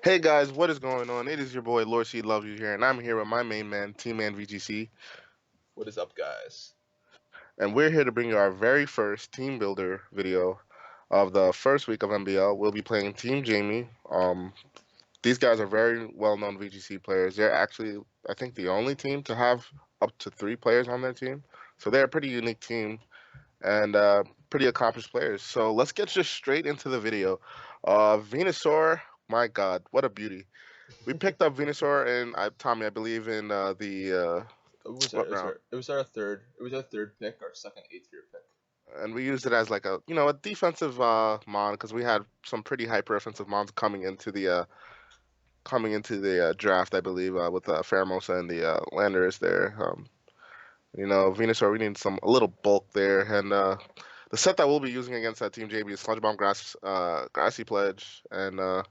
Hey guys, what is going on? It is your boy Lord C Loves You here, and I'm here with my main man, Tmanvgc, What is up, guys? and we're here to bring you our very first team builder video of the first week of MBL. We'll be playing Team Jamie. These guys are very well-known VGC players. They're actually, I think, the only team to have up to 3 players on their team, so they're a pretty unique team and pretty accomplished players. So let's get just straight into the video. Venusaur, my God, what a beauty! We picked up Venusaur and Tommy, I believe, in It was our, what it was round? our, it was our third, it was our third pick, our second eighth year pick. And we used it as like a defensive mon because we had some pretty hyper offensive mons coming into the draft, I believe, with Pheromosa and the Landorus there. Venusaur, we need a little bulk there, and the set that we'll be using against that Team JB is Sludge Bomb, Grassy Pledge, and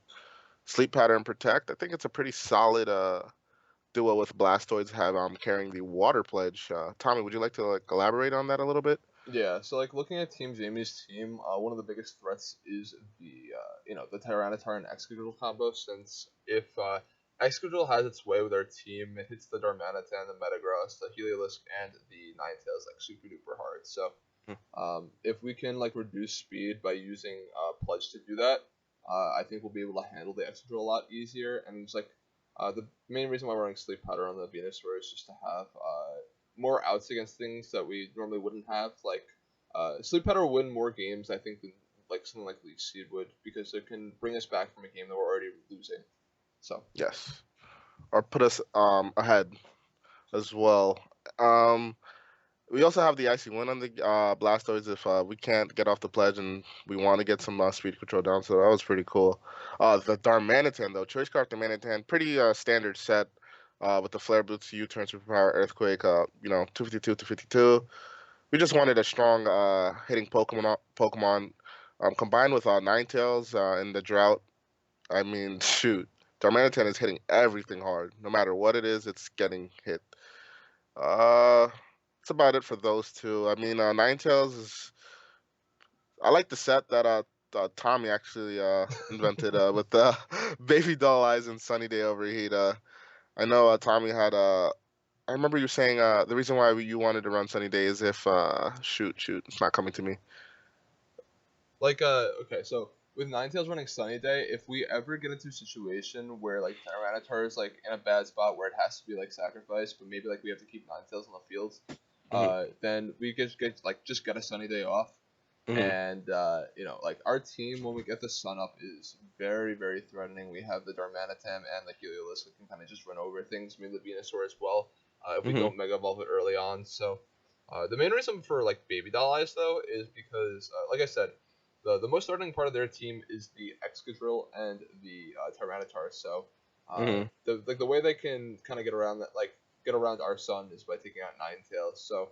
Sleep Pattern Protect. I think it's a pretty solid duo with Blastoise have carrying the Water Pledge. Tommy, would you like to elaborate on that a little bit? Yeah, so looking at Team Jamie's team, one of the biggest threats is the Tyranitar and Excadrill combo. Since if Excadrill has its way with our team, it hits the Darmanitan, the Metagross, the Heliolisk, and the Ninetales like super duper hard. So if we can reduce speed by using Pledge to do that, I think we'll be able to handle the Excadrill a lot easier. And it's the main reason why we're running Sleep Powder on the Venusaur is just to have more outs against things that we normally wouldn't have. Sleep Powder will win more games, I think, than something like Leech Seed would, because it can bring us back from a game that we're already losing. So Yes, or put us ahead as well. Um, we also have the icy win on the Blastoise if we can't get off the pledge and we want to get some speed control down. So that was pretty cool. The Darmanitan though, Choice Scarf Darmanitan, pretty standard set. With the Flare Boots, U-turn, Superpower, Earthquake, 252 to 52. We just wanted a strong hitting Pokemon combined with Ninetales in the drought. I mean, shoot, Darmanitan is hitting everything hard. No matter what it is, it's getting hit. Uh, that's about it for those two. I mean, Ninetales is. I like the set that Tommy actually invented with Baby Doll Eyes and Sunny Day Overheat. I know Tommy had I remember you saying the reason why you wanted to run Sunny Day is if shoot, it's not coming to me. okay, so with Ninetales running Sunny Day, if we ever get into a situation where Tyranitar is in a bad spot where it has to be sacrificed, but maybe we have to keep Ninetales on the field, Hmm. then we just get a Sunny Day off. Hmm. And our team when we get the sun up is very very threatening. We have the Darmanitan and the Heliolisk that can kind of just run over things. Maybe the Venusaur as well. If we Hmm. don't Mega Evolve it early on. So the main reason for Baby Doll Eyes though is because like I said, the most threatening part of their team is the Excadrill and the Tyranitar. So Hmm. the way they can kind of get around that get around our sun is by taking out Ninetales. So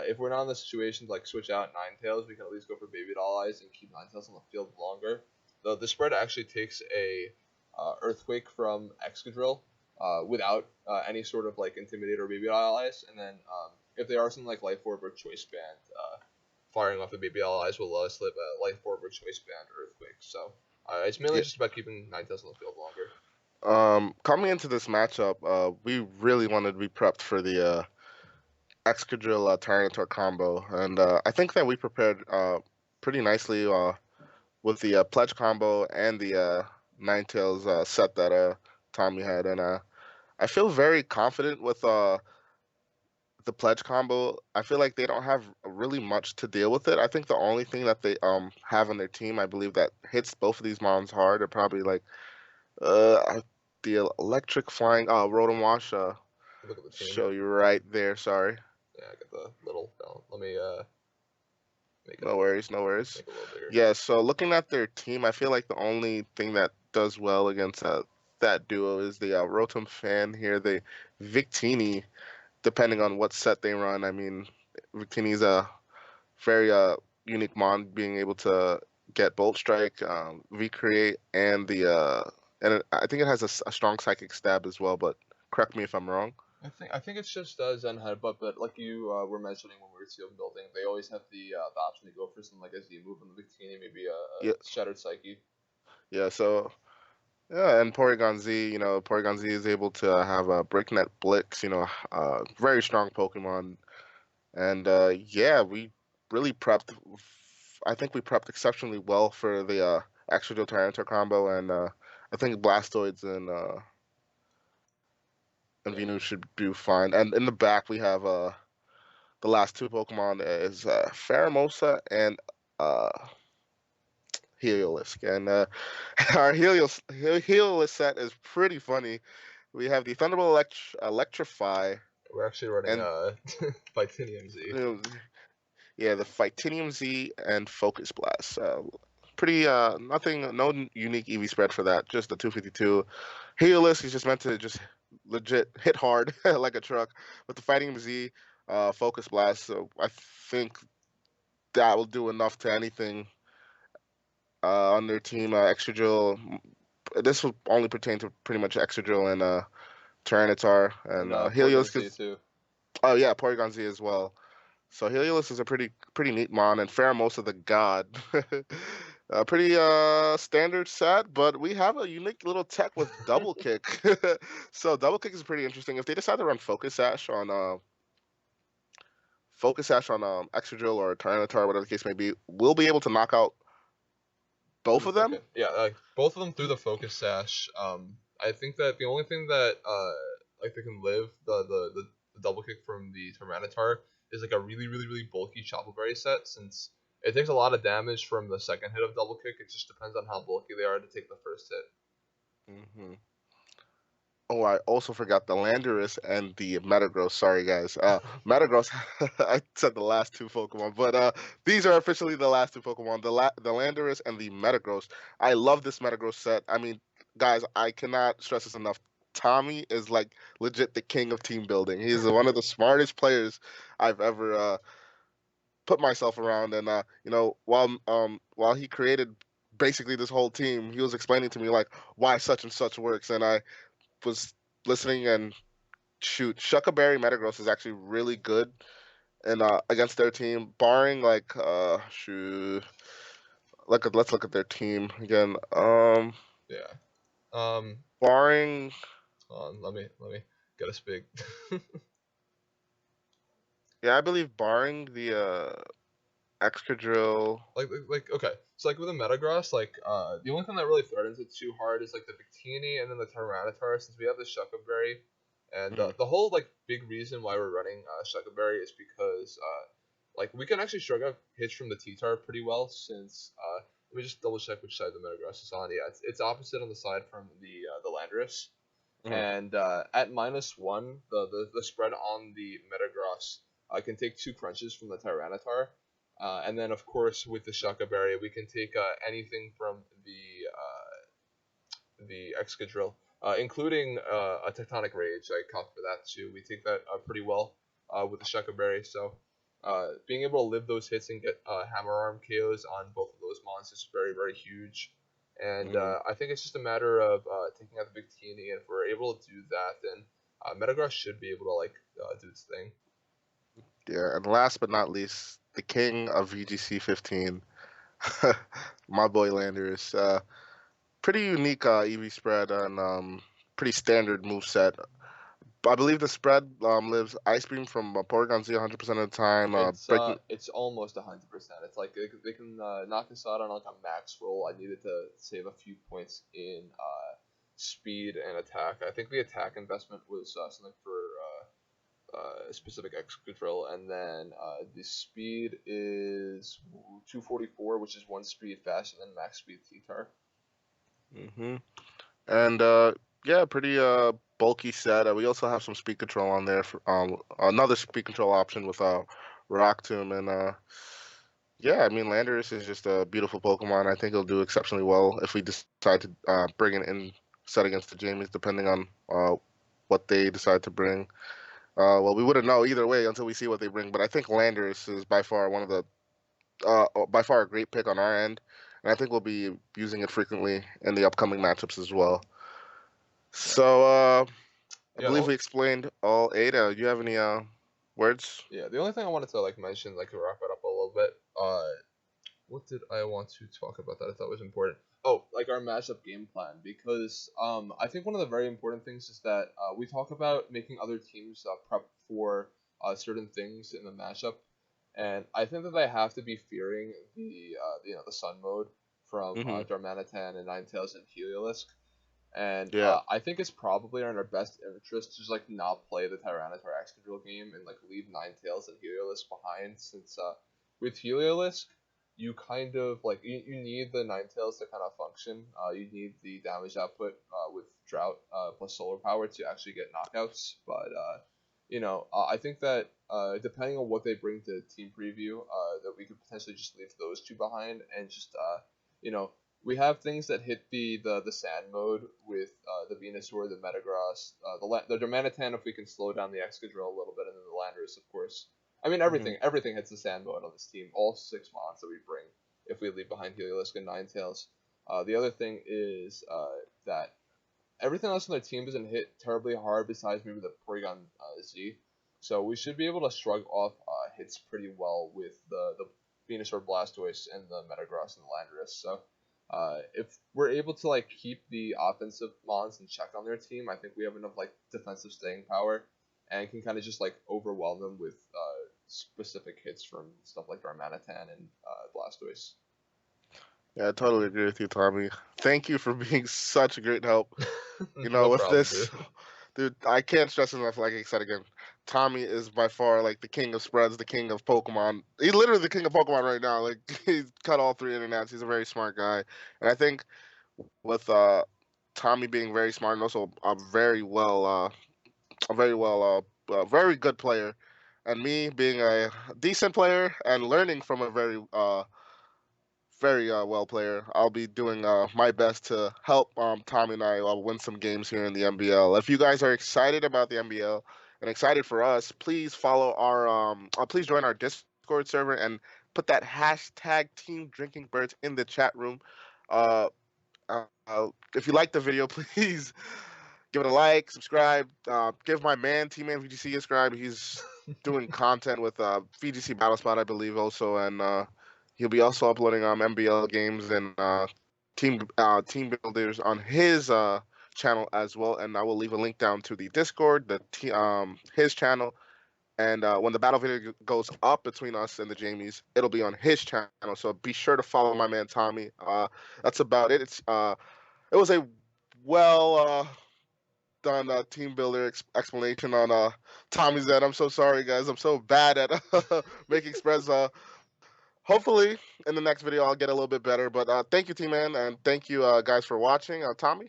if we're not in the situation to switch out Ninetales, we can at least go for Baby Doll Eyes and keep Ninetales on the field longer. The spread actually takes a Earthquake from Excadrill without any sort of Intimidate or Baby Doll Eyes, and then if they are something like Life Orb or Choice Band, firing off the Baby Doll Eyes will let us live a Life Orb or Choice Band Earthquake. So it's mainly Yeah. just about keeping Ninetales on the field longer. Coming into this matchup, we really wanted to be prepped for the Excadrill Tyranitar combo, and I think that we prepared pretty nicely with the Pledge combo and the Ninetales set that Tommy had, and I feel very confident with the Pledge combo. I feel like they don't have really much to deal with it. I think the only thing that they have on their team, I believe, that hits both of these mons hard are probably the electric flying Rotom Wash. Look at the team. Show you right there. Sorry. Yeah, I got the little. Let me make it No worries, no worries. make it a little bigger. Yeah, so looking at their team, I feel like the only thing that does well against that duo is the Rotom fan here, the Victini, depending on what set they run. I mean, Victini's a very unique mon, being able to get Bolt Strike, Recreate, and I think it has a strong Psychic Stab as well, but correct me if I'm wrong. I think it's just Zen Headbutt, but like you were mentioning when we were team building, they always have the option to go for something like a Z move on the Victini, maybe a Yeah, Shattered Psyche. yeah. So Yeah, and Porygon Z, Porygon Z is able to have a Breaknet Blix, very strong Pokemon. And yeah, we really prepped. I think we prepped exceptionally well for the Exeggutor Tyranitar combo, and I think Blastoids and Yeah. Venus should do fine. And in the back, we have the last two Pokemon is Pheromosa and uh, Heliolisk. And our Heliolisk set is pretty funny. We have the Thunderbolt Electrify, We're actually running and Titanium Z. you know, yeah, the Titanium Z and Focus Blast. Pretty nothing, no unique EV spread for that. Just the 252. Heliolisk is just meant to just legit hit hard like a truck. With the Fighting Z, Focus Blast, so I think that will do enough to anything on their team. Extra Drill. This will only pertain to pretty much Extra Drill and Tyranitar And and Porygon Heliolisk Z is. too. Oh yeah, Porygon Z as well. So Heliolisk is a pretty neat mon, and Pheromosa the God. A pretty standard set, but we have a unique little tech with double kick. So double kick is pretty interesting. If they decide to run Focus Sash on Excadrill or Tyranitar, whatever the case may be, we'll be able to knock out both of them. Okay, yeah, like both of them through the focus sash. I think that the only thing that like they can live the double kick from the Tyranitar is like a really bulky Chople Berry set, since it takes a lot of damage from the second hit of double kick. It just depends on how bulky they are to take the first hit. Hmm. Oh, I also forgot the Landorus and the Metagross. Sorry, guys. Metagross. I said the last two Pokemon, but these are officially the last two Pokemon. The Landorus and the Metagross. I love this Metagross set. I mean, guys, I cannot stress this enough. Tommy is like legit the king of team building. He's one of the smartest players I've ever put myself around. And while he created basically this whole team, he was explaining to me like why such and such works, and I was listening and shoot, Shuckaberry Metagross is actually really good and against their team, barring like shoot. Let's look at their team again. Yeah. Um. Barring Hold on, let me get a spig. yeah, I believe barring the Excadrill. like okay, so like with a Metagross, like the only thing that really threatens it too hard is like the Victini and then the Tyranitar, since we have the Shuckleberry, and Mhm, the whole like big reason why we're running Shuckleberry is because like we can actually shrug out hits from the T-Tar pretty well, since let me just double check which side the Metagross is on. Yeah, it's opposite on the side from the Landorus, mhm, and at -1, the spread on the Metagross can take two crunches from the Tyranitar. And then, of course, with the Shaka Berry, we can take anything from the Excadrill, including a Tectonic Rage. I caught for that too. We take that pretty well with the Shaka Berry. So being able to live those hits and get Hammer Arm KOs on both of those monsters is very huge. And mhm. I think it's just a matter of taking out the big TNE, and if we're able to do that, then Metagross should be able to like do its thing. Yeah, and last but not least, the king of VGC 15, my boy Landers. Pretty unique EV spread and pretty standard move set. I believe the spread lives Ice Beam from Porygon Z 100% of the time. Breaking. It's almost 100%. It's like they can knock this out on like a max roll. I needed to save a few points in speed and attack. I think the attack investment was something for a specific X control, and then the speed is 244, which is one speed faster than max speed T-Tar. Hmm. And yeah, pretty bulky set. We also have some speed control on there for another speed control option with Rock Tomb and yeah, I mean Landorus is just a beautiful Pokemon. I think he'll do exceptionally well if we decide to bring it in set against the Jamies, depending on what they decide to bring. Well, we wouldn't know either way until we see what they bring. But I think Landorus is by far one of the by far a great pick on our end, and I think we'll be using it frequently in the upcoming matchups as well. Yeah, So I yeah. believe we explained all eight. Do you have any words? Yeah, the only thing I wanted to like mention, like to wrap it up a little bit, what did I want to talk about that I thought was important? Oh, like our matchup game plan, because I think one of the very important things is that we talk about making other teams prep for certain things in the matchup, and I think that they have to be fearing the Sun mode from Hmm. Darmanitan and Ninetales and Heliolisk. And Yeah. I think it's probably in our best interest to just like not play the Tyranitar Excadrill game and like leave Ninetales and Heliolisk behind, since with Heliolisk you kind of like you need the Ninetales to kind of function. You need the damage output with Drought plus Solar Power to actually get knockouts. But I think that depending on what they bring to Team Preview, that we could potentially just leave those two behind and just you know we have things that hit the sand mode with the Venusaur, the Metagross, the Darmanitan if we can slow down the Excadrill a little bit, and then the Landorus, of course. I mean, Hmm. everything hits the sand mode on this team. All 6 mons that we bring if we leave behind Heliolisk and Ninetales. The other thing is that everything else on their team doesn't hit terribly hard besides maybe the Porygon Z. So we should be able to shrug off hits pretty well with the Venusaur Blastoise and the Metagross and the Landorus. So if we're able to like keep the offensive mons in check on their team, I think we have enough like defensive staying power and can kind of just like overwhelm them with specific hits from stuff like Darmanitan and Blastoise. Yeah, I totally agree with you, Tommy. Thank you for being such a great help. No With problem, this, dude. dude, I can't stress enough. Like I said again, Tommy is by far like the king of spreads, the king of Pokemon. He's literally the king of Pokemon right now. Like he's cut all three internets. He's a very smart guy, and I think with Tommy being very smart and also a very good player, and me being a decent player and learning from a very well player. I'll be doing my best to help Tommy and I win some games here in the MBL. If you guys are excited about the MBL and excited for us, please please join our Discord server and put that hashtag Team Drinking Birds in the chat room. Uh, if you like the video, please give it a like, subscribe, give my man Tmanvgc a subscribe. He's doing content with VGC Battlespot, I believe, also, and he'll be also uploading MBL games and team builders on his channel as well. And I will leave a link down to the Discord, his channel. And when the battle video goes up between us and the Jamies, it'll be on his channel. So be sure to follow my man Tommy. That's about it. It was a well done team builder explanation on Tommy's end. I'm so sorry, guys. I'm so bad at making spreads. Hopefully, in the next video, I'll get a little bit better. But thank you, Team Man, and thank you, guys, for watching. Tommy?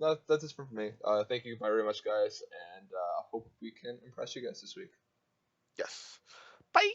That's it for me. Thank you very much, guys, and hope we can impress you guys this week. Yes. Bye.